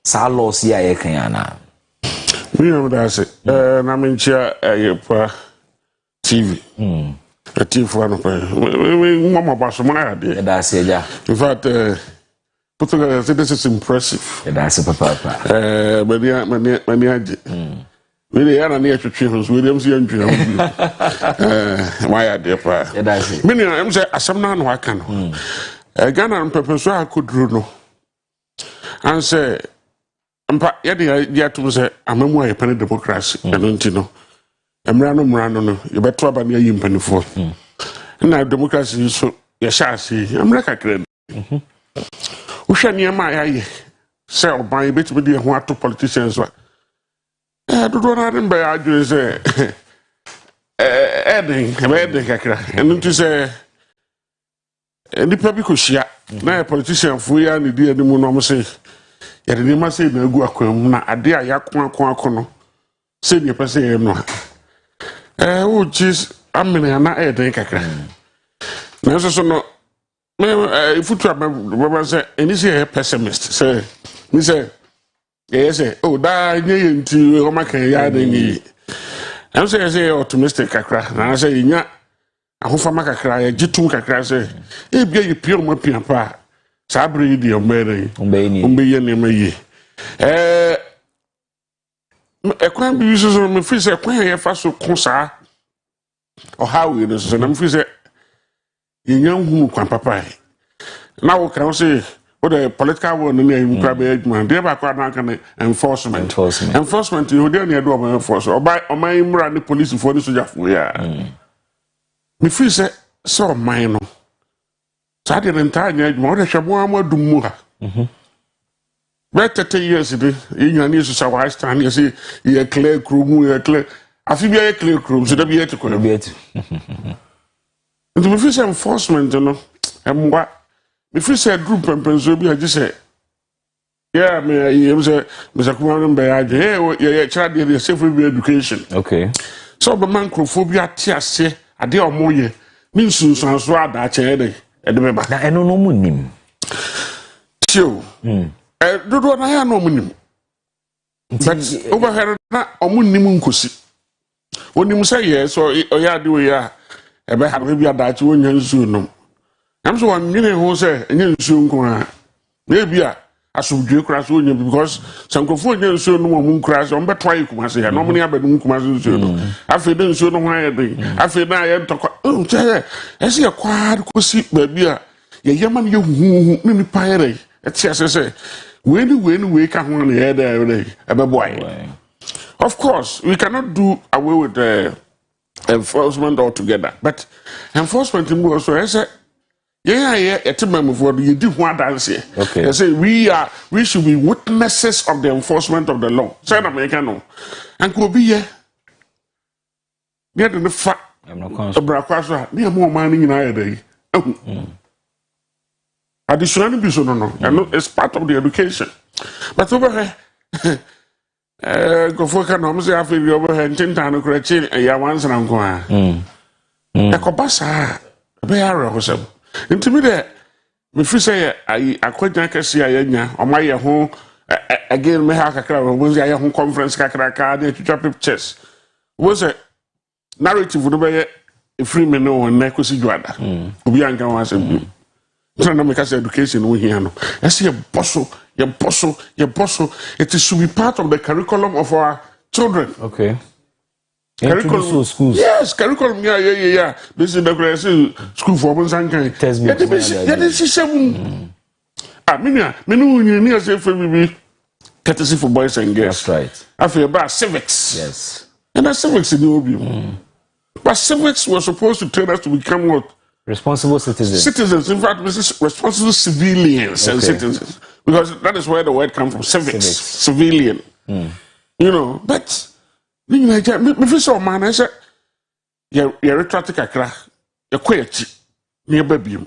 sa laws ya ye kan ana we know that say na menchia Oyerepa TV a TV for no we mama baso ma de that's it ja in fact put together this is impressive that's it papa many aje we dey na na twetwe ho so we dem see antwe ho why ade pa that's it me am say asem na no aka no Ghana mpepeso akoduru no and say mpa ya to say amamu aye pen democracy eno nti no emra no ye beto aba na yi mpanifo na democracy so ye shaasi emra kakra wo hwe ne ma ya ye say oban betimi de ho ato politicians wa dodo na dem ba ya adwere say eden kakra eno nti say nipa bi ko hia na politician fu ya ne di animu no mo say ya de ma say na agu akwam na ade a yakon no say ne pese ye no wo chis amene na eden kakra na so no me futu ababa say any say pessimist say me say yes say oh da nye nti o maka ya da ni am say optimistic kakra na say nya ahofama kakra ya gitum kakra say e bia ye pure ma pia pa sa bre di omere ombe ye ne mayi ekwan bi so me fi say kwan ye fa so kosa o how we no so na me fi say ye nyanhu kwan papa na wo kan say what the political one na you grab man dey ba kwa na kan enforcement you dey na do enforce oman imra ni police for ni soja fo ya me fi say so man no sa de ntanya adwuma wo de hwebo amadu mu ha better 10 years de yinyane su sa wa stand you say ye clear crew ye clear afi bia ye clear crew so da bia te ko bia te nti me fi say enforcement no emwa me fi say group pempenso bi agi say yeah me say kuma no be agi ye try the safe education okay so be man crophobia ti ase ade omoye ni nsunsanso ada che de be ba na eno no munim tio dodo na ya no munim but over here na omunim nkosi onim say yes so oya de we ya e be ha bi ada che wonya nsu no am so one minute ho say enye nsu nko a na bia asubdwe kura so wonya because sankofo onye nsu no mo nkura so on be try kuma say ya no mo ni abedum kuma so nsu no afi de nsu no ho aye de afi na aye ntoko che ese ya kwa kosi ba bia ye yaman ye huhu ni paire eti asese we ka ho na ye there ebe boy of course we cannot do away with the enforcement altogether but enforcement mbu also ese yeah etimam for the di ho adanse okay they say we should be witnesses of the enforcement of the law say na make no and ko bi ye the fa I'm not conscious brakwaso ni am o man ni na ye dey additionally bi so no and it's part of the education but over here go for can no say afi bi over here tintan no kura chi ya once na nko a e ko basa be ara ho sem ntimi de me fi say akwadnya kase ayanya o ma ye ho again me ha kakra wo say ye ho conference kakra ka na twitwa pictures wo say narrative no be ye free me no na kosi dwada obi anka wa asem na me kase education wo hia no ese ye boso it should be part of the curriculum of our children okay curriculum schools yes curriculum yeah this is the school for one sankan yeah this is seven minu ni as if we be courtesy for boys and girls that's right after about civics yes and that civics in the obi but civics was supposed to train us to become what responsible citizens in fact responsible civilians and citizens because that is where the word comes from civics. Civilian you know but me fi so man I say ye retract kakra ye kwachi ne babiem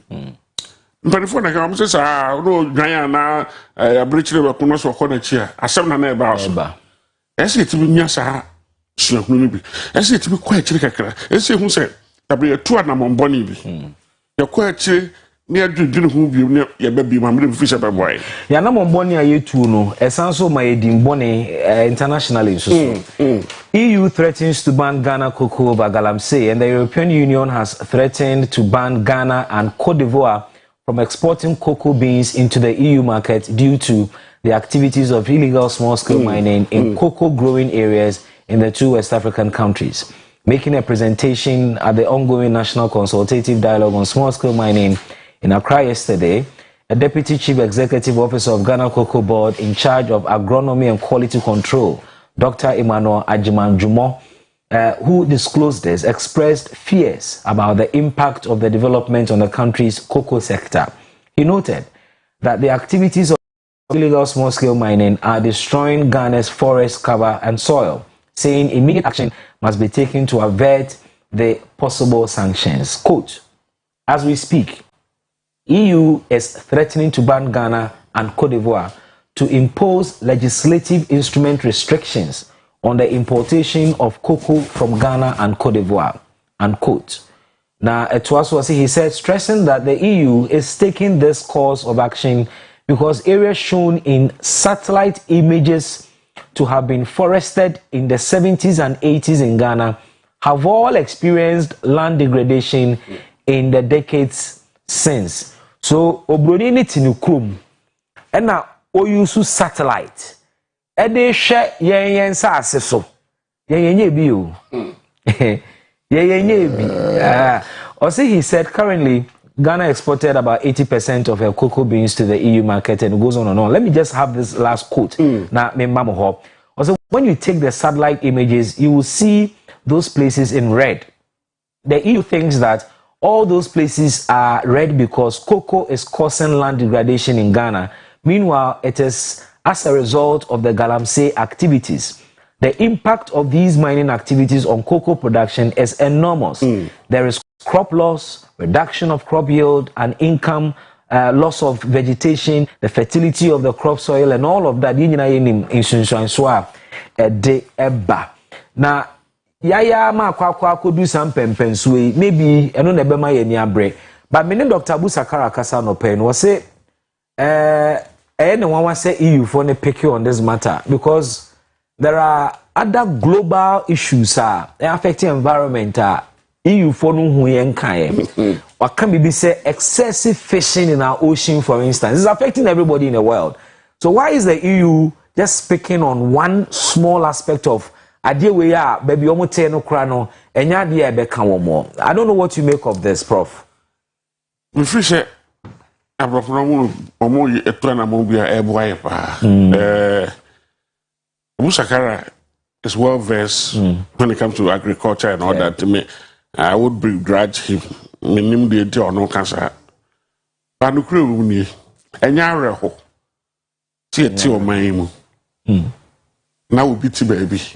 mpanifo na ka mo say no dwan na abreachire be kono so ko na chi a asem na e ba so ese ti bi nya sa suahunu bi ese ti bi kwachi kakra ese hu say abre tu na mo boni bi ye kwachi near didn't who be your baby, my little fisher boy. Ya na mboni ya yetu no esanso ma yedim boni internationally so. EU threatens to ban Ghana cocoa by Galamsey, and the European Union has threatened to ban Ghana and Cote d'Ivoire from exporting cocoa beans into the EU market due to the activities of illegal small-scale mining in cocoa growing areas in the two West African countries. Making a presentation at the ongoing National Consultative Dialogue on Small-Scale Mining in Accra yesterday, a Deputy Chief Executive Officer of Ghana Cocoa Board in charge of agronomy and quality control, Dr. Emmanuel Ajimanjumo, who disclosed this, expressed fears about the impact of the development on the country's cocoa sector. He noted that the activities of illegal small-scale mining are destroying Ghana's forest cover and soil, saying immediate action must be taken to avert the possible sanctions. Quote, as we speak, EU is threatening to ban Ghana and Cote d'Ivoire to impose legislative instrument restrictions on the importation of cocoa from Ghana and Cote d'Ivoire, unquote. Now, he said, stressing that the EU is taking this course of action because areas shown in satellite images to have been forested in the 70s and 80s in Ghana have all experienced land degradation in the decades since. So, obroni ni tinukrum, ena oyusu satellite, ede she yen sa aseso, yen bi o, yen bi. Also, he said currently Ghana exported about 80% of her cocoa beans to the EU market, and it goes on and on. Let me just have this last quote. Now, also, when you take the satellite images, you will see those places in red. The EU thinks that all those places are red because cocoa is causing land degradation in Ghana. Meanwhile, it is as a result of the Galamsey activities. The impact of these mining activities on cocoa production is enormous. There is crop loss, reduction of crop yield and income, loss of vegetation, the fertility of the crop soil, and all of that. Now, yaya ma kwa do some pempenswe, maybe eno na be ma ye ni abre. But me ne Dr. Abu Sakara kasa no pen was say no one say EU for ne pick on this matter because there are other global issues affecting environment EU for no hu yen kan or can be say excessive fishing in our ocean, for instance, is affecting everybody in the world. So why is the EU just speaking on one small aspect of idea we are baby omote no kra no enya de e be kan wo mo? I don't know what you make of this, Prof. We fish abrofo omo eto na mo bia e boaye pa. Musakara is well versed when it comes to agriculture and all that. To me, I would begrudge him. Minim de enti ono kansa. Ba no kra wu ni enya reho. Ti o man mu. Na obi ti baabi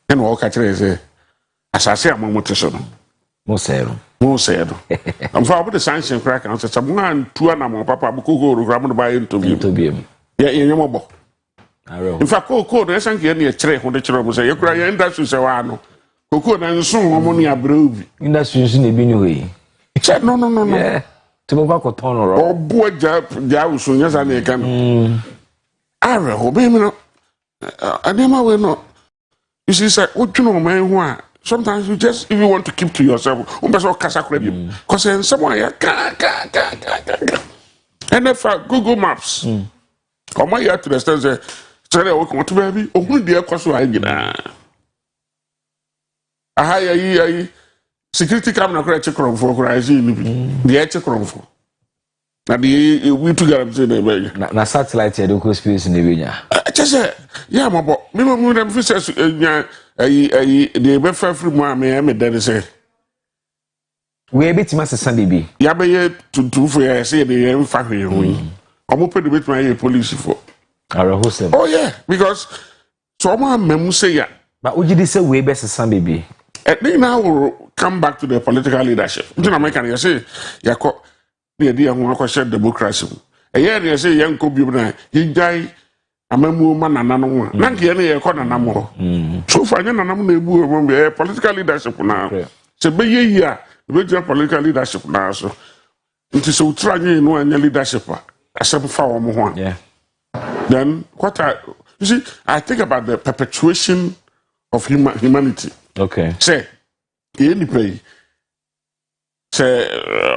ena o ka kire say asase amomote so no mo say do am fa obi sanction crack and say mo antu na mo papa bu koko ro gram no ba interview ya yenyo bo in fact koko no sank ye na kire ho de kire mo say ye kura ye industry say wa no koko na nso mo ni abra obi industry nso na bi ni we no yeah to mo ko ton ro obo ja uso nya sa na e kan are ho be mi no Adema we no. You see, say, what you know, man, sometimes you just, if you want to keep to yourself, because someone here, and if Google Maps, come on here to the stairs, say, welcome to baby, oh, who dear, cause I get a security camera, check on for, I see the check on for. Na the we together say the na satellite ya do space in the vinya just yeah mabo me dem fi say nya the be fa free mu am me dem say we betima sesa baby ya be ye tutu for ya say the em fa hwe hu omo pe de betima ye police for arahosem oh yeah because so ma memu say ya but ojidi say we be sesa baby they now will come back to the political leadership you know American you say yakọ the idea who question democracy. A year they say young Kobe, he die a memu man and no one. Nanky any corner no more. So far, a political leadership now. So be ye here, regional political leadership now. So Nti so utra nyi no anya leadership asem fa wo mo ho. Yeah. Then you see, I think about the perpetuation of humanity. Okay. Say, any pay. Say,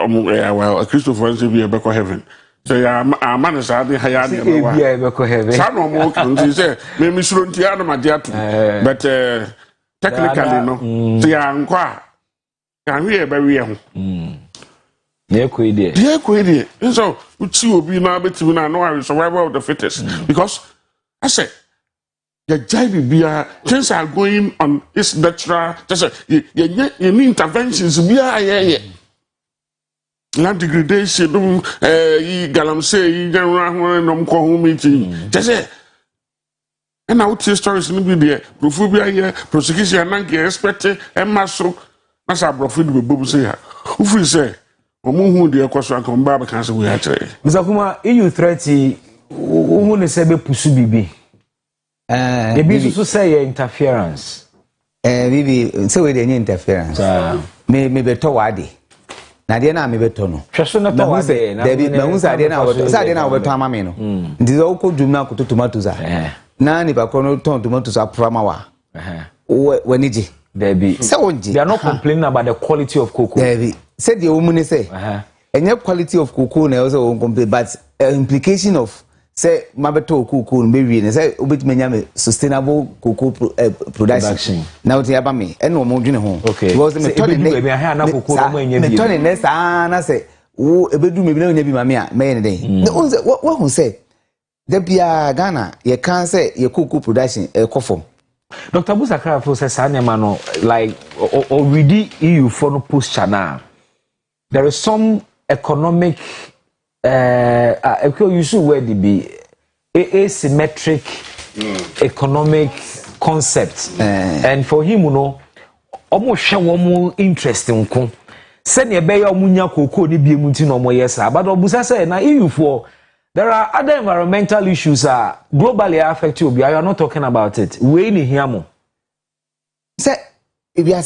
well, a Christopher will be a heaven. Say, I'm a man is out there. Heaven. Some of more can say, maybe shouldn't you my dear, but technically, no. Say, I'm quite. Can we bury him? Yeah, quiddy. Yeah, quiddy. And so, you will be now between I know I survival of the fittest. Because I said, the JB things are going on its natural. Just you need interventions. We are land degradation. Galam say, no call meeting. Just say, and I would say stories in the video. Prophobia here, prosecution, and expected, and muscle. As I profit with Bobu say, who say, Omu dear question come back cancer we had. Mr. Kuma, EU 30, who say be pursue bibi. The business say interference. Bibi, so we any interference. Me beto wadi. Na dia na me beto no. Hweso na to wadi. Debi me hu sa dia na beto. Sa dia na beto ama me no. Ndi zo ko dum na ko tomatoes a. Na ni ba ko no ton tomatoes a prama wa. Wani ji. Debi. They are not complaining about the quality of cocoa. Debi. Said the woman say. And your quality of cocoa na also complain, but implication of say mabeto cocoa maybe and say obit me sustainable cocoa production. Now the aba me and no mo dwene ho. Because me turn me turn next na say wo ebedu me bi na nya bi ma me a me ne den. What who say there be a Ghana ye can say your cocoa production kofom. Dr. Busakara for says no like already EU for no post channel. There is some economic you should where the be asymmetric economic concept. And for him, you know, almost show more interesting ko. Send ye be omunya koko ni bi emuti no mo yesa. But Obusa say na EU for there are other environmental issues globally affect you. You are not talking about it. We ni here mo. Say if you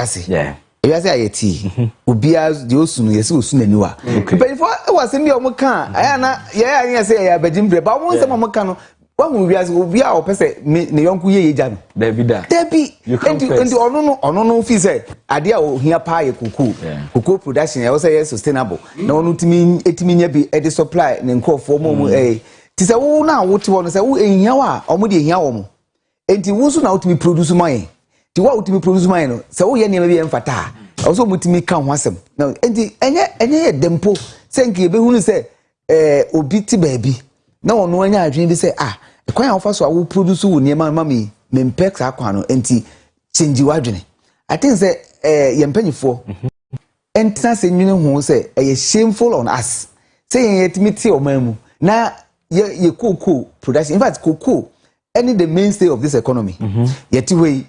see. Yeah. If you say ayeti. Obia the osunu yesi osunu aniwa. But for was in the omuka. Aya say ya bedimbre. But won say omuka no. When we obia o pese ne yonku ye yeja no. Debi. And ono no fi say ade a ohia pa ye cocoa production e say sustainable. Na ono etimi nya bi e supply ne nkofo mo ti say wo na wo ti wo no say wo ehia wa omo de ehia wo mo. Enti wo so na wo ti produce man. Ti wa wo ti produce man no say wo ye ne bi emfata. Also mutimi kan ho asem. Na enti enye dempo say nke be hunu say obi ti baabi. Na ono anya adwen bi say kwan a ofa so a wo produce wo niema mami mempex akwa no enti change wadwene. I think say yempanyifo entina se nwene ho say shameful on us. Say yetimiti omamu na ye cocoa production. In fact cocoa any the mainstay of this economy. Yeti we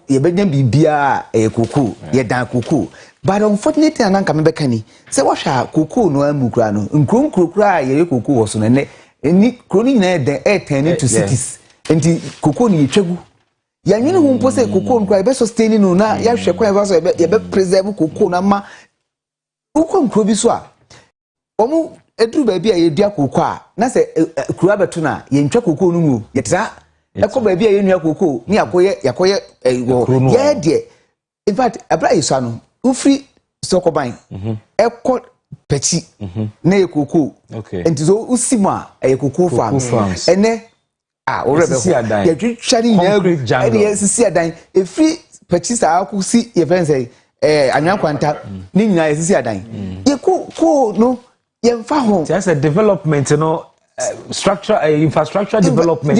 ye bedem bibia cocoa ye dan cocoa. But unfortunately ananka mebeka ni say wahwa cocoa no amukura no nkrom krokura ye cocoa wo so ne ni kroni na den 10 to cities. Enti cocoa ni yetwagu ya nwene hu mpo say cocoa nkura be sustain no na ya hwe kwa ba so ye be preserve cocoa na ma ukon bi so a omu eduru ba bi a yedua cocoa na say kura beto na ye ntwa cocoa no mu ye tra eko ba bi a ye nua cocoa ni yakoye ye de in fact abra yiso no ufri sokoban eko pechi na ye cocoa enti so usima ye cocoa farms ene orebe ho ye twitwari nya ye sisi adan efri pechi sa akusi ye fense anyankwanta ni nyina ye sisi adan ye ko no ye mfa ho just a development structure infrastructure development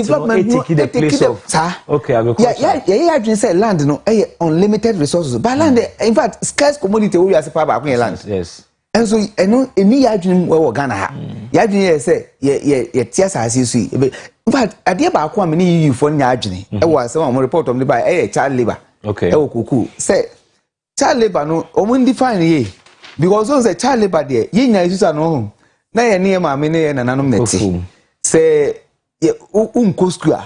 take the place of agriculture yeah dream say land no unlimited resources but land in fact scarce commodity we as power back land yes and so any ya dream we Ghana ha ya dream say ye tiasa asisu in fact ade ba ko am ni for nya adwene e wo asem am report on the by child labor e wo kuku say child labor no omun define ye because on say child labor there ye nya isusa no na ye ne ma me ne nananom neti say ye unko school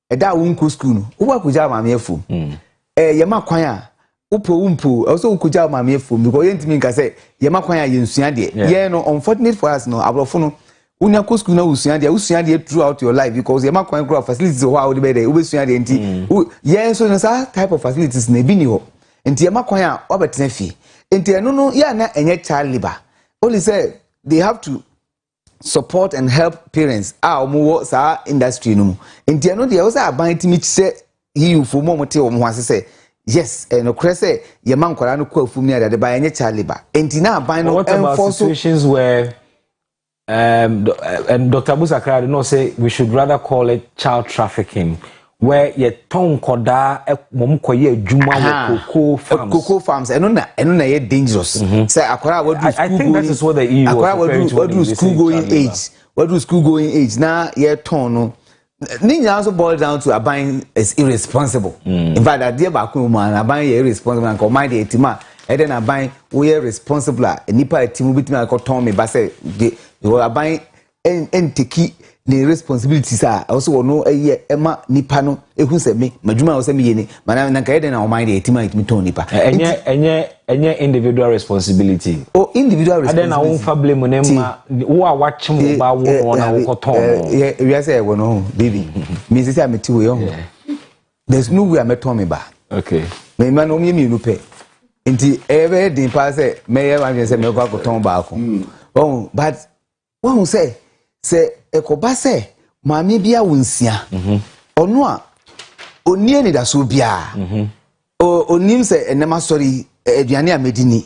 e da unko school no wo akuja ma me afum ye ma kwan a upo also ukuja mama efom because yentimi nka say ye makwan ya yensua de ye no unfortunate for us no abrofo no unya ko school na usua de throughout your life because ye makwan grow facilities ho a wo de be there ubesua de enti ye so no sa type of facilities na bi ni ho enti ye makwan a obetena fi enti eno no ya na enye child labor only say they have to support and help parents omo sa industry no enti eno de wo say aban timi say you for mo mote wo ho ase say yes no crese ye man kwara no kwa fum ni ade ba enye child labor enti na aban no enforce situations where and Dr. Busakra did not say we should rather call it child trafficking where ye ton koda mom koye adwuma cocoa farms eno na ye dangerous say akwara what do school I think that is what the EU what do school going age na ye ton no Ninya also boils down to aban is irresponsible. In fact, that dear Bakuma, aban is irresponsible and command the etima. And then aban we are responsible. And nipa etimu bitima ko Tommy Basse. You are aban and teki the responsibilities are also no Emma Nipano. Who said me, Majuma was a me, Madame Nakaden or mind the etima it me to nipa. And individual responsibility. Oh, individual responsibility. And then I won't fable monema who are watching about one we are saying, no, baby. Mrs. Amity, there's no way I met Tommy ba. Okay. Me man only me no pay. Inti every day pass may I say me go Tom back. Oh, but one who say ekobase mami bia wonsia. Ono a oni ni da so bia. Onim say enema sorry aduane a medini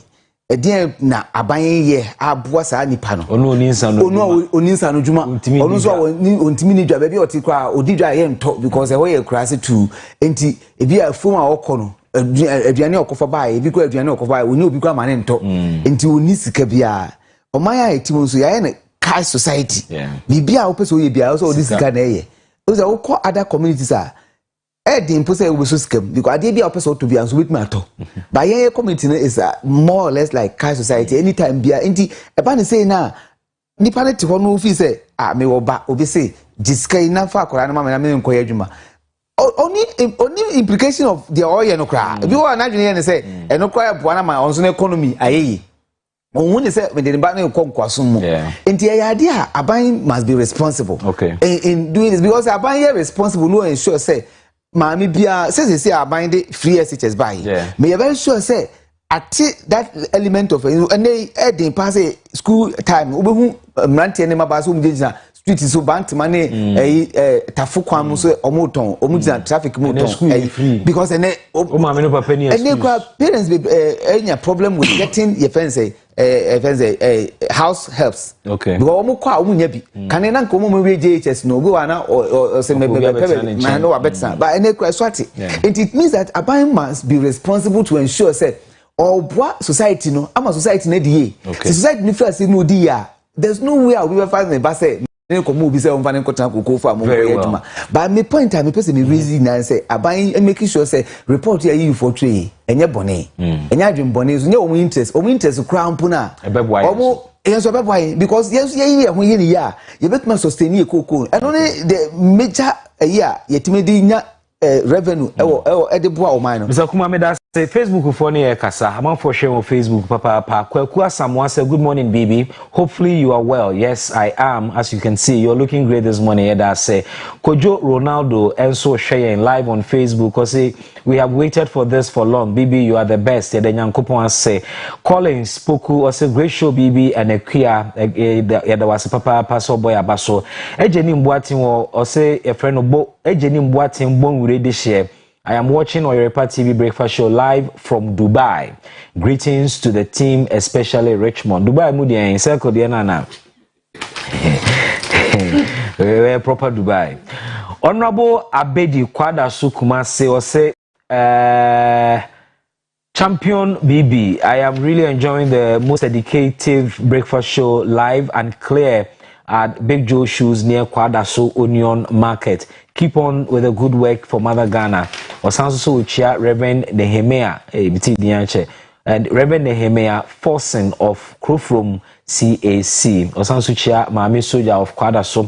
edien na aban ye aboa saa nipa no ono oninsa no djuma ono so ontimi ni dwa ba bi otikwa odidwa ye nto because e hoye krase tu enti ebi afom a okọ no aduane okofa ba ebi kwa aduane okofa onye obi kwa mane nto enti oni sika bia oman ya etimo so ya ne cash society bibia opese oye bia so odi sika na eye so ukọ other communities a the impose will so scam because I did be a person to be as with matter. But yeah, community is more or less like cash society. Anytime be a ban say na nipa to one who say me oba obi say jiska ina fa kwara na mama me nkoya adwuma. Only implication of the oil no kra. If you are not doing say e no kwara boana ma onso na economy ayeyi. On when say when the ba na kom kwaso mu. Enti ya dia aban must be responsible. Okay. In doing this because aban here responsible no ensure say Mami bia say aban de free SHS buy. Me very sure say at that element of and they edin pass school time obehu mrantie ne mabasa umjina street so bank money tafu kwam so omoton omujina traffic moton because and o mama no papa ni and parents be any problem with getting your fence house helps. Okay. Because omo kwa omunya bi kan na nko omo we JHS no go na o se me man no better but any swati it means that aban must be responsible to ensure say or society no ama society na die society ni first no di ya there's no way we will find the base ne ko mu bi say on fa ne ko tan ko fa mo eduma but me point me person me reason na say aban making sure say report here you for tree enye bone enye adwem bone so nye omo interest crown puna omo yes obeboy because yes ye ho ye ni ya ye betuma sustain ye kokon and only the major year yetime di nya revenue ewo edeboa o man no Mr. Kuma me da say Facebook for ne kasa am for share on Facebook papa kwaku asamwa say good morning baby hopefully you are well. Yes I am, as you can see you're looking great this morning. That say Kojo Ronaldo also sharing live on Facebook cause say we have waited for this for long baby you are the best. The Nyankopon say Collins Poku or say great show baby and a queer there was papa so boy abaso ejeni mboatin or say a friend of ejeni mboatin bon we this year. I am watching Oyerepa TV breakfast show live from Dubai. Greetings to the team, especially Richmond. Dubai Mudia in circle the nana. Proper Dubai. Honorable Abedi Kwada Sukuma say Champion BB. I am really enjoying the most educative breakfast show live and clear at Big Joe Shoes near Kwadaso Union Market. Keep on with the good work for Mother Ghana. Osanso Uchia Reverend Nehemiah and Reverend Nehemiah Forsen of Krofrom CAC. Osanso Uchia Mami Soja of Kwadaso.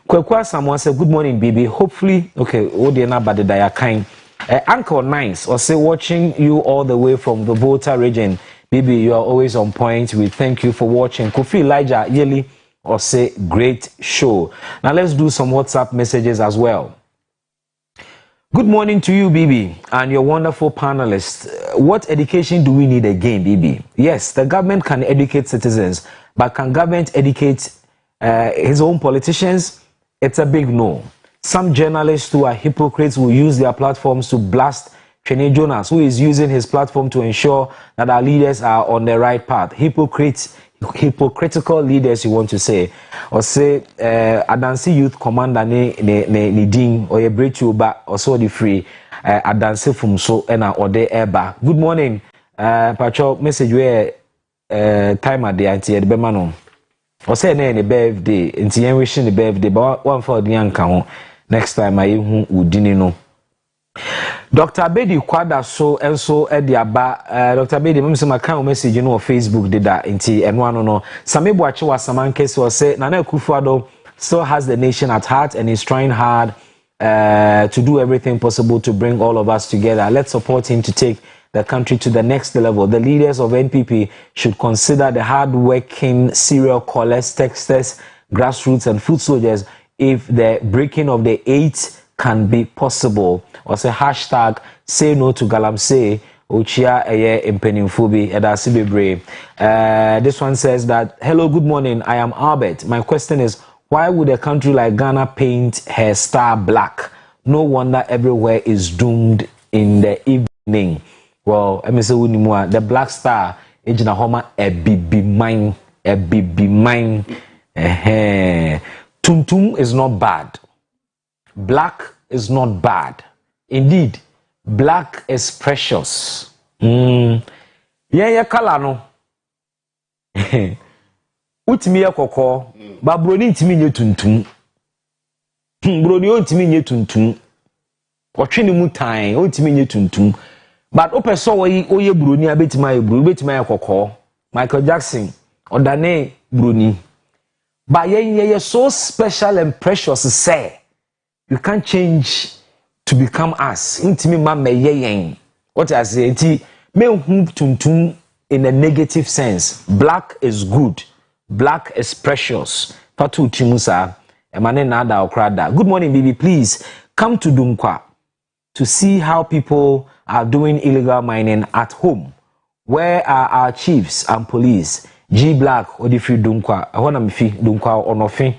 Kwekwa someone said good morning baby. Hopefully okay, Odiana Badedaya kind. Uncle Nice, or say watching you all the way from the Volta region. Baby, you are always on point. We thank you for watching. Kofi Elijah Yeli, or say great show. Now let's do some WhatsApp messages as well. Good morning to you, Bibi, and your wonderful panelists. What education do we need again, Bibi? Yes, the government can educate citizens, but can government educate his own politicians? It's a big no. Some journalists who are hypocrites will use their platforms to blast Trene Jonas, who is using his platform to ensure that our leaders are on the right path. Hypocritical leaders, you want to say. Or say, Adansi Youth Commander ne ding, or a breach you back, or so the free, Adansi Fumso, and or de eba. Good morning, Pacho, message where time at the anti at Bemano. Or say, any birthday, and see, wishing the birthday, but one for the young count. Next time I would know. Dr. Abedi Kwada so and so Ediaba Dr. Abedi memse maka message no on Facebook did that nti eno ano no Samebo Achewa Samanke so say Nana Akufo-Addo still has the nation at heart and is trying hard to do everything possible to bring all of us together. Let's support him to take the country to the next level. The leaders of NPP should consider the hard-working serial callers, texters, grassroots and food soldiers if the breaking of the 8 can be possible. Or say hashtag say no to Galamsey Ochia Eye Impenimfobi Edasi Bebre. This one says that hello, good morning. I am Albert. My question is, why would a country like Ghana paint her star black? No wonder everywhere is doomed in the evening. Well, let me say the black star ejina homa ebibi mine. Tuntum is not bad. Black is not bad. Indeed, black is precious. Yeah, color no. Utimi ya koko, ba broni ntimi nye tuntum. Broni o ntimi nye tuntum. Otwe ni mu tan, o ntimi nye tuntum. But opeso oye broni abetima ye broni, betima ya koko. Michael Jackson, odane broni. But ye so special and precious say. You can't change to become us. Intimi ma meyeyen. What I say, me tuntum in a negative sense. Black is good. Black is precious. Patu Chimusa, Emane Nada Okrada. Good morning, baby. Please come to Dunkwa to see how people are doing illegal mining at home. Where are our chiefs and police? G Black Odifi Dunkwa. I want to fi Dunkwa onofi.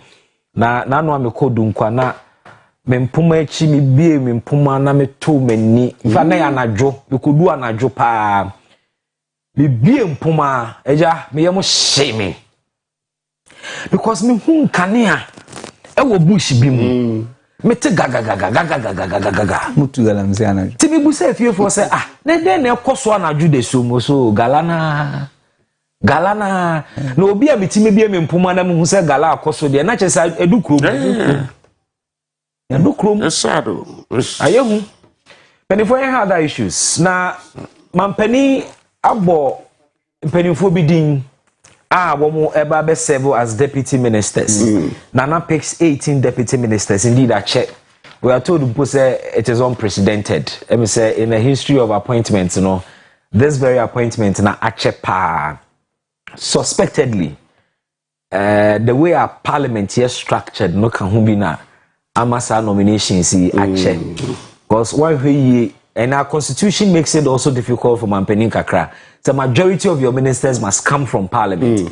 Na no ameko Dunkwa na mempuma echi mi bie mempuma na meto mani ifa na ya najo bikodu anajo pa mi bie mpuma eja me yemo shame because me hu kanea e wo bush bi mu mete gaga mutu Galamsey anajo ti bi bu se fie fo se na den na ekoso anajo de so mo so galana na obi a metime bie mempuma na mu hu se gala akoso de na chese edukuro no chrome. Yes, sir. Ayehu. Penifo had other issues. Na mampeni abo penifo bidin womo eba be serve as deputy ministers. Nana picks 18 deputy ministers. Indeed, I check. We are told to say it is unprecedented. Let me say in the history of appointments, this very appointment na ache pa suspectedly the way our parliament is structured no can hubina amasa nominations ache because why we and our constitution makes it also difficult for Mampeni Kakra. The majority of your ministers must come from parliament.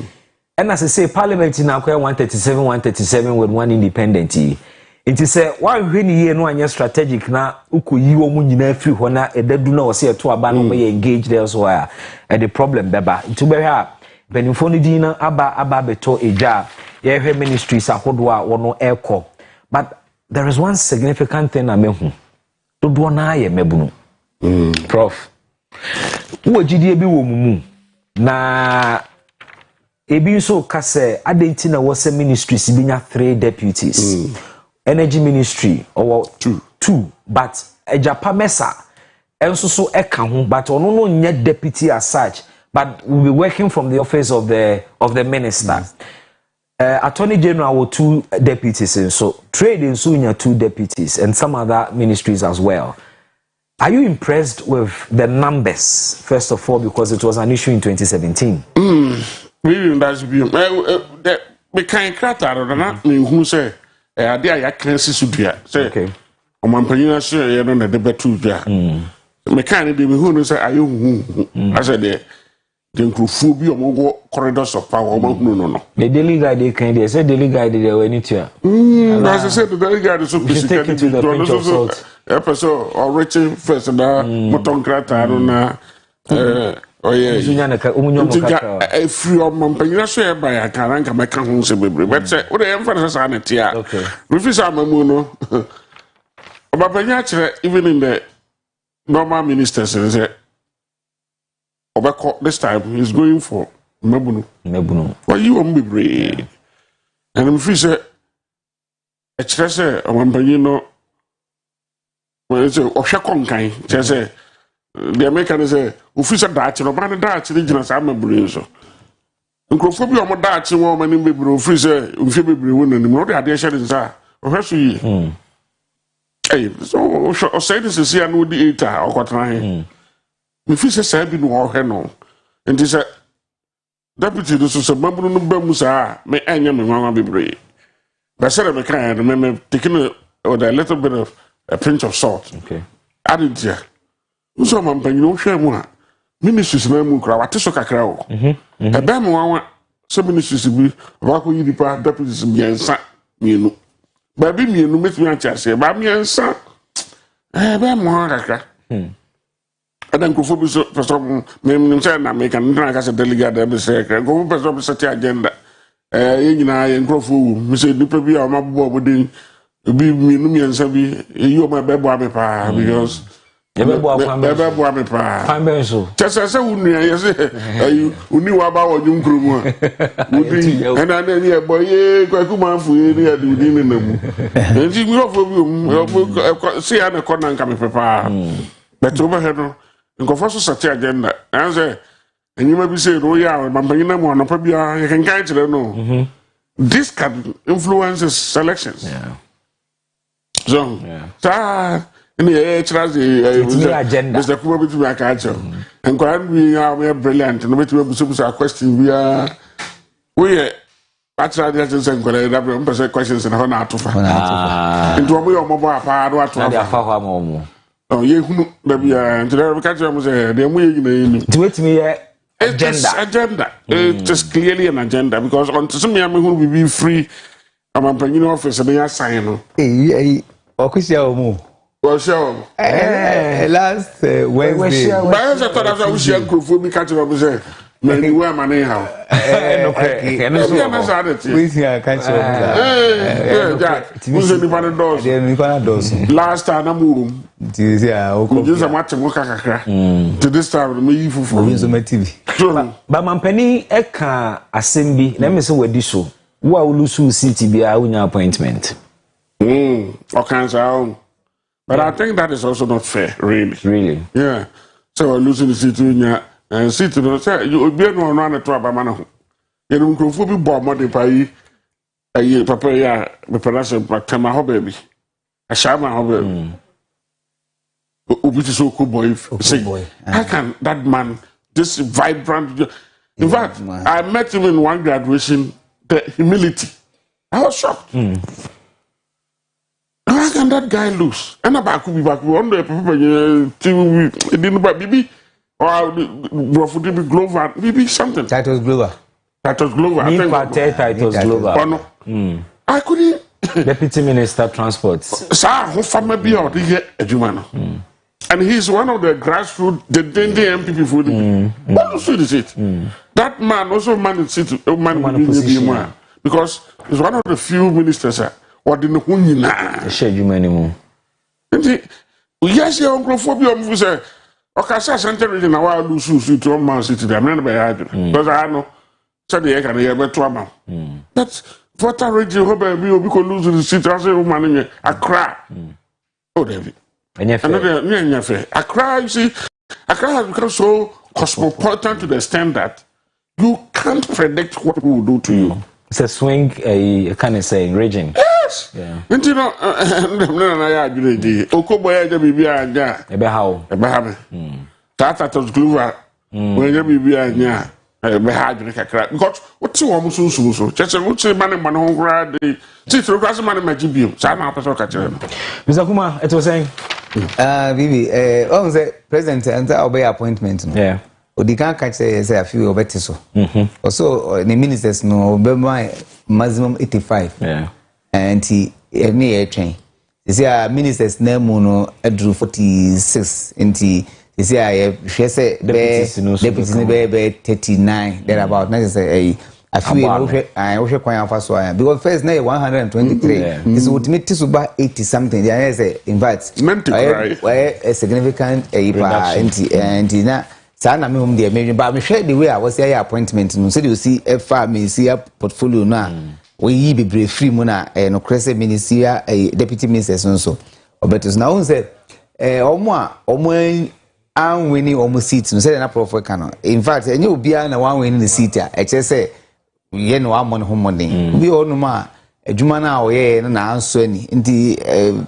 And as I say, parliament in Akwa 137 with one independent. It is say why we need no any strategic na uko yi omu nyina free ho na ededu na ose to aba no be engaged elsewhere. And the problem beba. To be here benifo ni din na aba beto eja ye hwe ministries ahodo a wono eko. But there is one significant thing I mehu. Dodo na ye mebunu. Prof. Wo gidie bi wo mumu na ebi so kase adenti na wose ministries binya 3 deputies. Energy ministry or two but ejapa mesa enso so eka ho but ono no nya deputy as such but will be working from the office of the minister. Attorney General were 2 deputies and so trade in so 2 deputies and some other ministries as well. Are you impressed with the numbers, first of all, because it was an issue in 2017? Really, that's be we can't crack out of that. Who say, I dare I can't see Subia. Say, okay. On my penina, say, I don't know the better. Mechanic, who knows, I said, the phobia of corridors of power. No. The daily guide, they can, they said, daily guide, they were in it. As I said, the daily guide is so take to the pinch of salt. Episode or Richard first and Moton Crata, I don't know. Oh, yeah, a free of Montpellier share by a caranca, my council, but say, what I emphasize on it here. Okay. Refuse our Mamuno. About Panyatra, even in the normal ministers, say, this time he's going for Mebuno. Well, you won't be brave. And I'm free, say, a treasure of Montpellier. Well, it's a Oshakonkai, say. The American say, official Dutch, no man Dutch, regional Summer so. Uncrophobia or Dutch woman in Bibro, freezer, Ufibi woman, and more addition is that. Or she. Hey, so say this is here, no theater or what I. The fisher said, in war, Heno. And this deputy, this is a bamboo no Bamusa, may any man be brave. But said of a kind, remember taking a little bit of a pinch of salt. Okay. Added here. So man pen no hwe mu a ministries na mu kra wate so kakra o ebe me wan so ministries bi ba ko yidi pa deputies miensa mienu ba bi mienu metumi anchase ba miensa ebe mo kakra adan ko fo bi so person me say na me kan na ka se delegate be say ko person be set agenda ye nyina ye nkrofo wu me say nipa bi a ma bo bodin bi mienu miensa bi yi o ma be bo abepa because Bebo me pa. Pambe so. Chese unu ya say uni wa ba wo nyum kromu a. Udi na na ni e boye kwaku manfu ye ni ade udi ni na mu. Nti mi ofo bi see ya na kona nka me pa. But over here no nkofo so set agenda. And say enyima bi say ro ya mampanyina mu anopa bia ye kan kan kire no. This can influence selections. Yeah. So, in the agenda. Mr. Kuma between my culture. And we are brilliant. And we have a question. We are actually just questions and honor to find. Into a way of mobile power to oh, you maybe and to catch them say they wait me agenda. It is clearly an agenda because on some who will be free. I'm a office and they are signing. Hey, well, show last Wednesday. I thought I was young for me catching up say, maybe where my name how. We see I catch up. Who's anybody does? Last time I'm room. Just a match to this time, me for TV. But my penny eka assembly, let me say what this show. Who will lose city be our appointment? Okay, but I think that is also not fair, really. Really? Yeah. So losing the city and city, you will be no one to a man. You know, could be bomb on the pay a year, papa, the production, but Tama baby. A shaman hobby. Which is so cool, boy. How can that man, this vibrant? In fact, I met him in one graduation, the humility. I was shocked. How can that guy lose? And about could be back one day, it didn't buy BB or Glover, BB something. That was Glover. That was Glover. It was Glover. I couldn't. Deputy Minister Transport. Sir, who family be out here, Ejumano. And he's one of the grassroots, the MPP for the. What is it? That man also managed to man because he's one of the few ministers. What didn't who na? Share you many more. Yes, your uncleophobia say, okay, Central Region, I will lose to one man city. I'm not by because I know, said the can hear better amount. That's what I read you, we could lose the city. I say, woman, I cry. Oh, David. And I cry, you see, I cry has become so cosmopolitan to the extent that you can't predict what people will do to you. It's a swing, a kind of saying, raging. Yes. Yeah. And you know, I agree. Okoboya de bibia anya. Ebe how? Ebe ha. Tata to glue. When you bibia anya. Ebe ha adwene kakra. Because what you want so. Just what say man ho gra dey. See through class man magibio. Sa na person ka kire no. Mr. Kuma, it was saying Bibi, say president enter obey appointment no. Yeah. Odi kan catch say a few obeti so. Also the ministers no be my maximum 85. Yeah. And he any a train. You see ministers name no edru 46 nti you see I say deputies be 39 there about na say I feel I wish kwan afa so because first na 123 is ultimate to ba 80 something there say in fact a significant and na sa na me home there me ba me share the way I was here appointment no so you see fa me see a portfolio na we yi bebre free mu na no crese ministerial deputy ministers so obetos na won say omo an winning omo seat no say na prof can in fact enye obia na wan winning the seat a e che say ye no amon ho money bi onu ma adwuma na oye na anso ani nti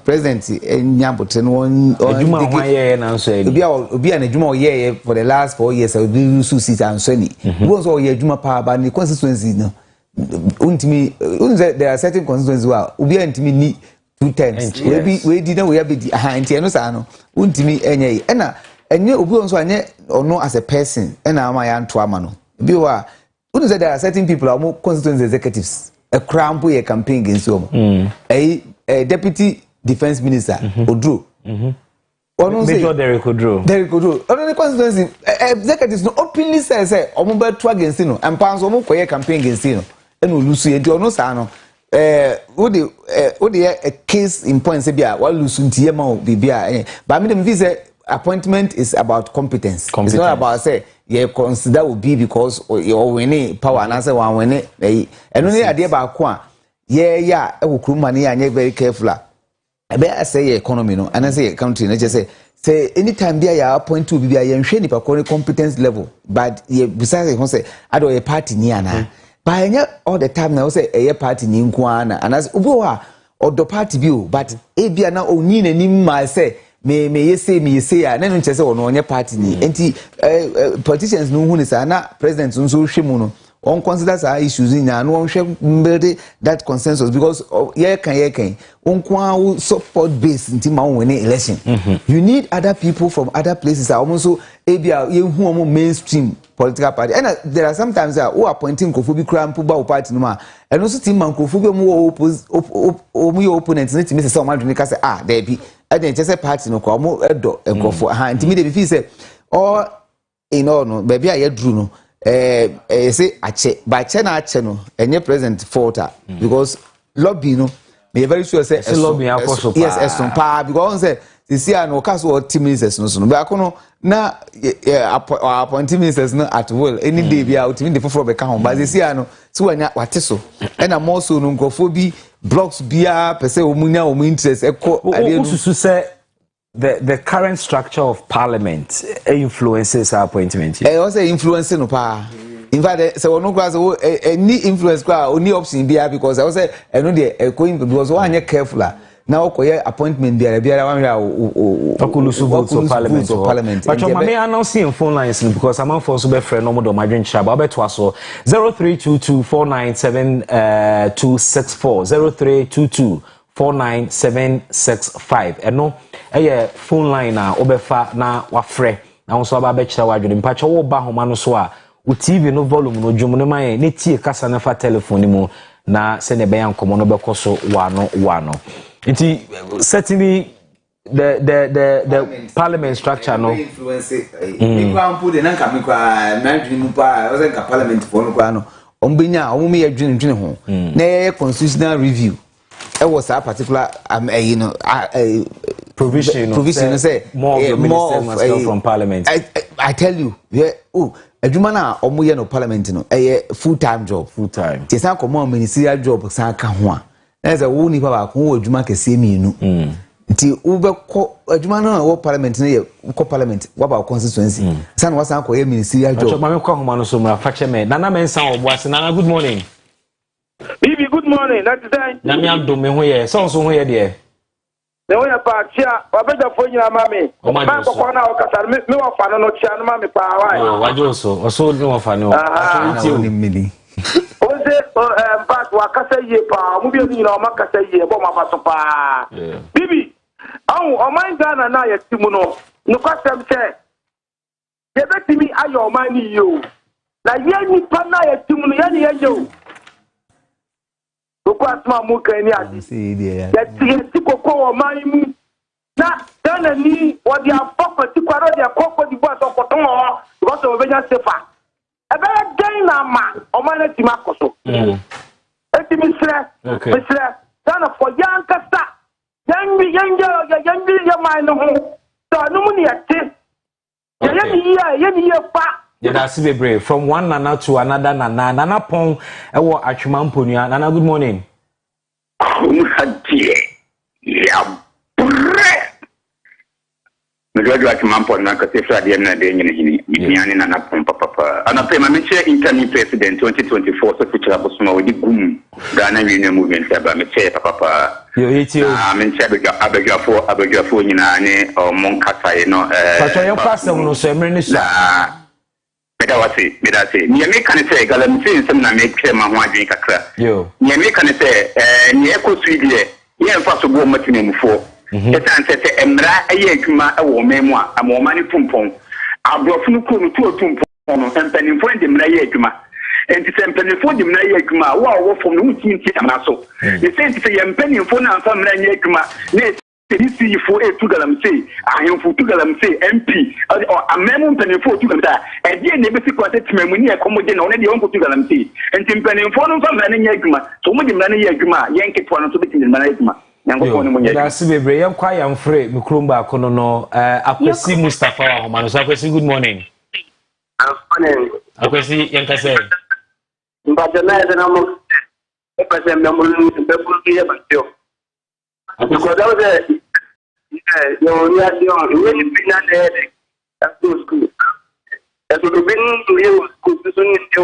president enyabote no adwuma ho ye na anso ani obi na adwuma oye for the last 4 years obi su seat anso ani won so oye adwuma pa ba ni constituency no untimi there are certain constituencies where obi antimi ni 2 times we di na we abedi nti eno sa no untimi enye na enye obi on so anye ono as a person na ama ya nto ama no bi wa there are certain people are more constituency executives a crampo ye campaign against them a deputy defense minister Odro Major Derek Odro the constituency executives no openly say omo be to against no and pans omo koye campaign against no and no lose enti ono sa no wo de a case in point say bia wa lose ntie ma bibia but me dem feel say appointment is about competence. It's not about say you consider will be because you winning power and answer one winning and only idea about kwa yeah e wo krum mani anya very careful I say economy no and I say country no just say anytime there you appoint to be a nhwe ni pa competence level but besides you say ado a party ni ana but all the time now say a party ni nko ana and as obo a odo party bi o but e bia na oni nanim ma say me yese ya na no chese wono onye party ni enti politicians no hu ni sa na president nso hwemu no on consider sa issues in na no hwe build that consensus because ye kan on kwa support base nti ma won election you need other people from other places also ebia ye hu omo mainstream political party and there are sometimes who appointing kofobi kram pu ba party no ma and also team man kofobi omo your opponent na timi say omo adwene ka say there be I didn't just say party no kwa mo edo enkofo ha ntimi de be say all in all no baby aye dru no say ache ba che na ache no enye president faulter because lobby no me very sure say lobby akoso pa yes eson pa because say this year no case what team ministers no ba kono na appointing ministers no at will any day be out in the for be kan but this year no so wanya wate so and am also no nkofo bi blocks bia pese omunya omu interest eko ade say the current structure of parliament influences our appointment also influence no pa in fact so no class any influence kwa only option bia because I say no dey going because one anya careful now okoye appointment biara wan hwa okulusu votes of parliament but your mama announcing phone lines because I'm for so be friend no mo do madwen chaba obeto aso 0322497264 0322497665 eno eye phone line na obefa na wafre na won aba be kira wadwene mpacho wo ba homa no so a o TV no volume no dwom no man ne tie kasa na fa telephone mu na se ne be yankomo no be koso wano It certainly the parliament structure no influence put the nanka me kwa na pa o se ka parliament for no kwa no ombenya o me yadwene ho na constitutional review it was a particular provision say more of the ministers must come from parliament. I tell you adwuma na omo ye no parliament no full time job ti san come on ministerial job san ka ho a na say wo ni pa ko adwuma kese mienu nti wo be ko adwuma na wo parliament na ye ko parliament wa ba constituency san wa san ko ye ministerial job ma me ko ho ma no so mra fa che me nana men san obo ase nana good morning Bibi, good morning. That's the time. Namiam do me who so there. The way about here, I better for you, mammy. Oh, my God, me wa fan no chia no mammy pa. Oh, I also no fan no. Oze but wa kasa ye pa, mu bi ni na ma kasa ye, bo ma fa so pa. Bibi, o man Ghana na ye timu no. No kwasem se. Ye betimi ayo man ni yo. Na ye ni pa na ye timu no, ye ni ye yo. Okwasma mu kan ni adi. Ye ti kokko o man mu. Na Ghana ni o di afọkọ ti kwaro di akọkọ di bo so koton o. Because we be just sefa. Ebe den na ma o ma na ti makoso. Eti misre. Misre. Sana for yan kasa. Yan ya ma no ho. So no mu ni ate. Ya ni pa. Yeah, that's brave. From one nana to another nana. Nana pon ewo atwema mponua. Nana, good morning. Yeah. Me do atwema mponua ka se fra de na de nyine nyane nana pon papa. Ana pe ma me che internet president 2024 so future abosoma we di gum Ghana Union movement aba me che papa. Yo iti o. Me che abegafo nyina ne mon kasa no Pato yo kwasem no so emre ni so. Medase. Ni me kan say galamse nsem na me kre ma ho adwen kakra. Yo. Ni me kan say ni ekosu die, ye mfa so bo matinamufo. Esan say emra aye adwuma e wo memu a amoma ni pumpon. Abrofo no ko no to tumpon no empanimfo ndi mra ye adwuma. Enti se empanimfo ndi mra ye adwuma wo fom no mutinti amna so. Ni say ye empanimfo na amfa mra ye adwuma na TDC for a Tugalamse, I am for Tugalamse, MP, or a memon penny for Tugamta, and yet never see what it's memory accommodate only the uncle Tugalamse, and Timpany for some running Yagma, so much money Yagma, Yankee for an to in Managma. That's a very quiet and free, Mukrumba, Konono, Akwesi Mustafa, Homanos, Akwesi, good morning. Akwesi, Yankase. But the night and almost because that was you really been at the school. That would have been to you school to soon you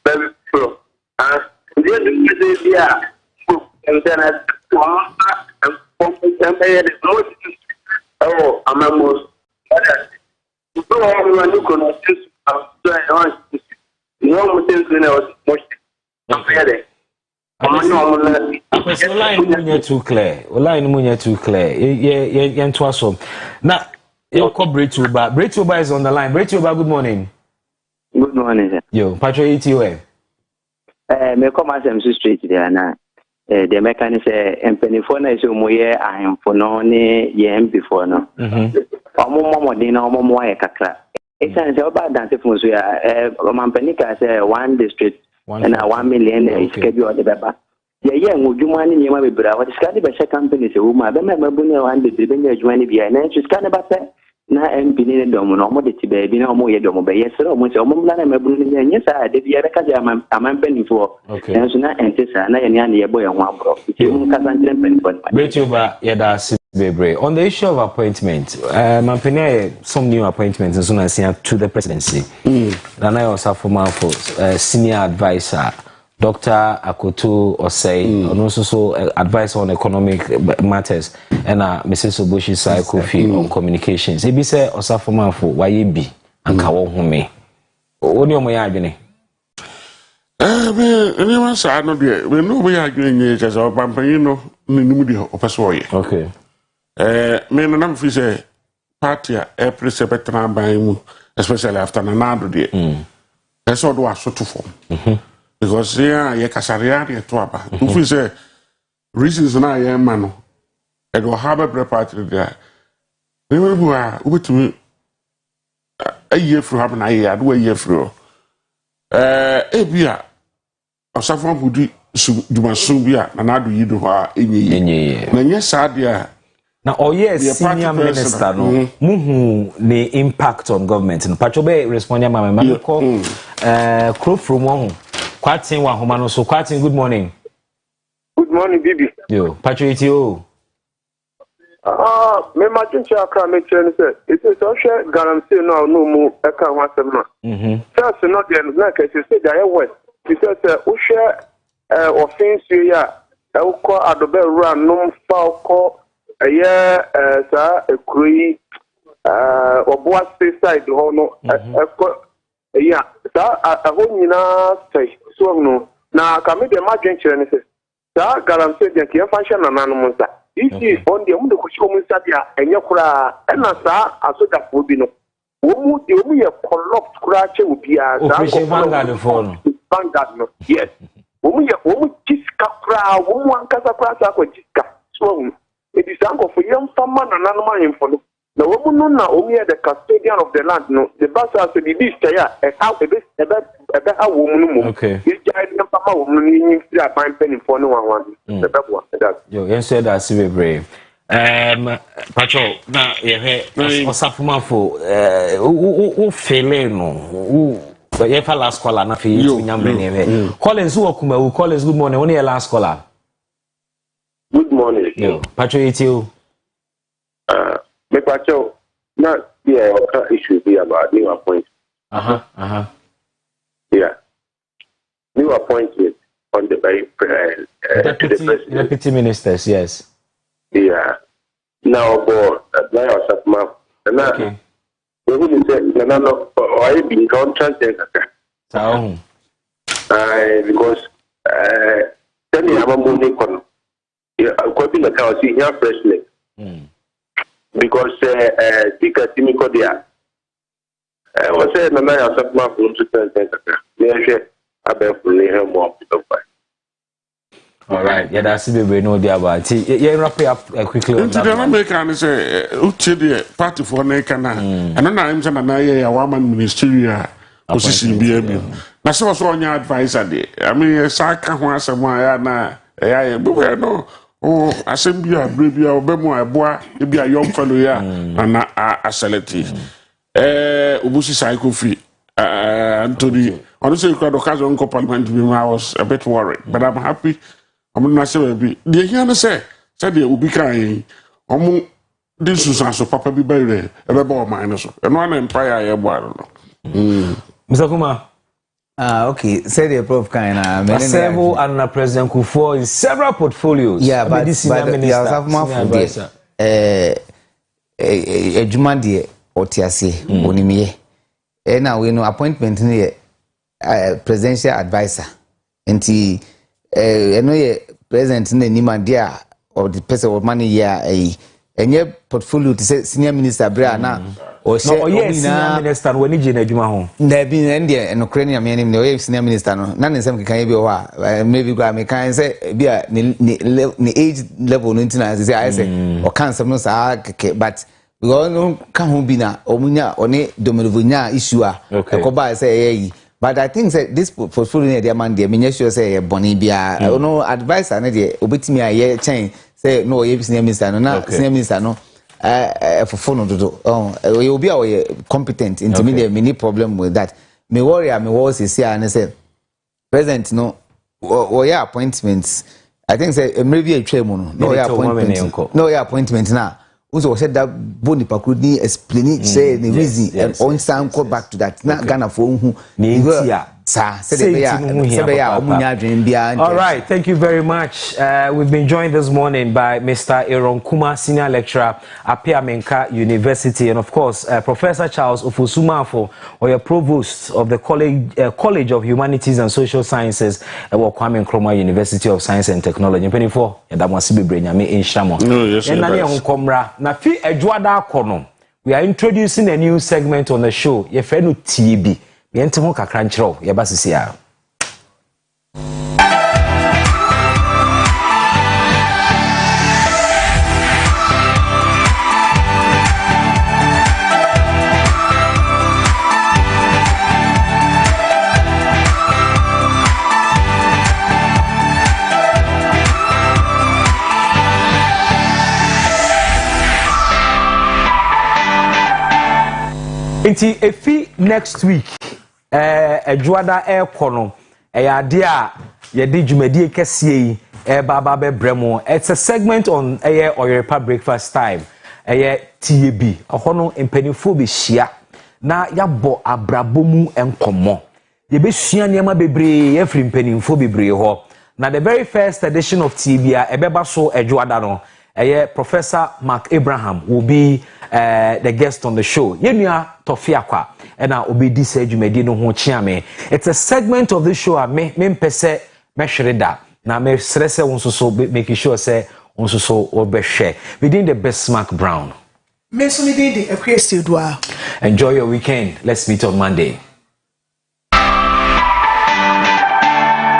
very pro. And then I oh, I'm almost so I'm look on you almost think I was much line munya too clear. Line munya too clear. Yeah, so. Now, your Bretuba is on the line. Bretuba, good morning. Good morning, sir. Yo, Patrick ETOA. Me come as I'm straight there now. The mechanic say empeniphone is moye I am for no ne ye before no. Omo din na omo moye kakra. It's an about dance from so ya mampanika say one district and 1 million is schedule the baba. Yeah, Mujuma ni Yama Bibra, what is kind of a company, so my Bemabuna and the Dibina Juani behind, and she's kind of a na MP Domo, no baby, no more Domo, but yes, almost a moment I'm a Brunia, yes, I did the other I'm penny for. Okay, and so now and Tessa, and I boy and one bro. Bretuba, yeah, on the issue of appointment, Mampene some new appointments as soon as to the presidency. And I also for senior advisor, Dr. Akoto Osei, and also advisor on economic matters, and Mrs. Obushi Kofi on communications. He be say Osafoma for YB and Kawo Home. What do you mean? Anyone say no be we know we are doing it as our pampano numudi opasoye. Okay. Me no nam fi say party a presepetra by mu especially after na nado de. That's all do asoto form. Because yeah ye kasaria de to aba. You fi say reasons na ye ma no. E go have a party there. We will go ubetumi a year from happen a year do a year from. Ebia osafo budi dumaso bia na nado yido ha enyi. Na nye sadia now, oh yes, senior minister, no, muhu the impact on government. And Pachobe responding, Mama, call crop from one. Quatin one homano, so quatin. Good morning. Good morning, Bibi. Yo, Patrick, you. Me imagine you can make sense. It is also guarantee no more. I can't want them. Just not the like you said. I went. He said, "Usha offense ya uko adobe run no fa uko sa ekuri oboa side ho no ya sa aho nyina sai so no na ka me de ma dwenkyere ne se sa galamse de ke function na nanu monsa isi on de mu de ko shi mu sabia enye kura na sa asoda fo bi no omu ye corrupt kura che obi a sa ko Vanguard for no Vanguard no yes omu jiska kura omu ankasa kura sa ko jiska so edi sanko fo yem fama na nanu ma yemfo no na omu no na omu ye the custodian of the land no the basa so the beast ya how ebe awo mu no mu okay ija edi fama wo mu ni yin free apan penny for no one the bebo that yo yen said that see brave patrol na ye osafumafo o fele no ye fa last caller na fe you nyambe ne Collins wo kuma wo Collins good morning when your last caller good morning yo patrol it you me patrol na yeah issue be about new appointment yeah new appointment on the very deputy ministers yes yeah now go apply or something and okay we will say no I been contract so because tell me I'm money kon ko bi na ka see here freshly because tika timiko dia was say na ya something from to me share abeful ni he mo all right yeah that's be no dia about yeah wrap up quickly on that one American say uche the party for na kana and na im say na ya woman ministerial position bi abi na so onya advisor dey I mean saka ho asemo ya na ya be no oh asem bi abre bi obemu eboa e bi ayom fellow ya na aseleti obusi cycle free Anthony honestly crowd okazo on parliament bi I was a bit worried but I'm happy I'm not sure be the here say the ubi kai omu this is so papa bi bere e be ba o man so e no na empire ya gbo no Mr. Kuma okay say the prof kind na several and President Kufuor in several portfolios yeah but this minister ejuma de otiase onimiye na we no appointment ne presidential advisor nti eno ye president na ni mandia of the person of money ya enye portfolio to say senior minister bra na o share senior minister woni je na adwuma ho na bi na ndie eno kre ni amene ni o ye senior minister no na nsem kan ye bi ho a maybe go me kan say bi a ni age level no ntina say I say o kan sem no sa but because no kan ho bi na omunya oni dominovunya issue a ko ba say yi. But I think that this portfolio de man de me sure say boni bia no advice na de obetimi aye chain say no ye senior minister no na senior minister no for no do you be our competent intermediate me problem with that me worry me was say and say president no or your appointments I think say maybe a tray no your appointment now also said that boni pakru ni explain say the reason and on stand go back to that na Ghana for who all right, thank you very much. We've been joined this morning by Mr. Aaron Kuma, Senior Lecturer at Piamenka University, and of course, Professor Charles Ofosumafo, or your Provost of the College of Humanities and Social Sciences at Kwame Nkrumah University of Science and Technology. 24, and that must be brilliant. We are introducing a new segment on the show. Your friend TB. Yentimo kakranchro yabasisia. Inti efi next week Ejuada kono ade a ye de dwumadie kese baba be bremo. It's a segment on Oyerepa breakfast time TAB ahono empanifo be hia na yabo abrabomu enkomo ye be sua niam bebre ye firi empanifo bebre ho Now the very first edition of TBA ebeba so ejuada no Professor Mark Abraham will be the guest on the show. Yenua Tofiakwa and I will be this edumedi no ho chiame. It's a segment of the show I me mpese meshreda. Na me stress wonso so making sure say wonso so obehwe. Within the best Mark Brown. Me so me dey the Enjoy your weekend. Let's meet on Monday.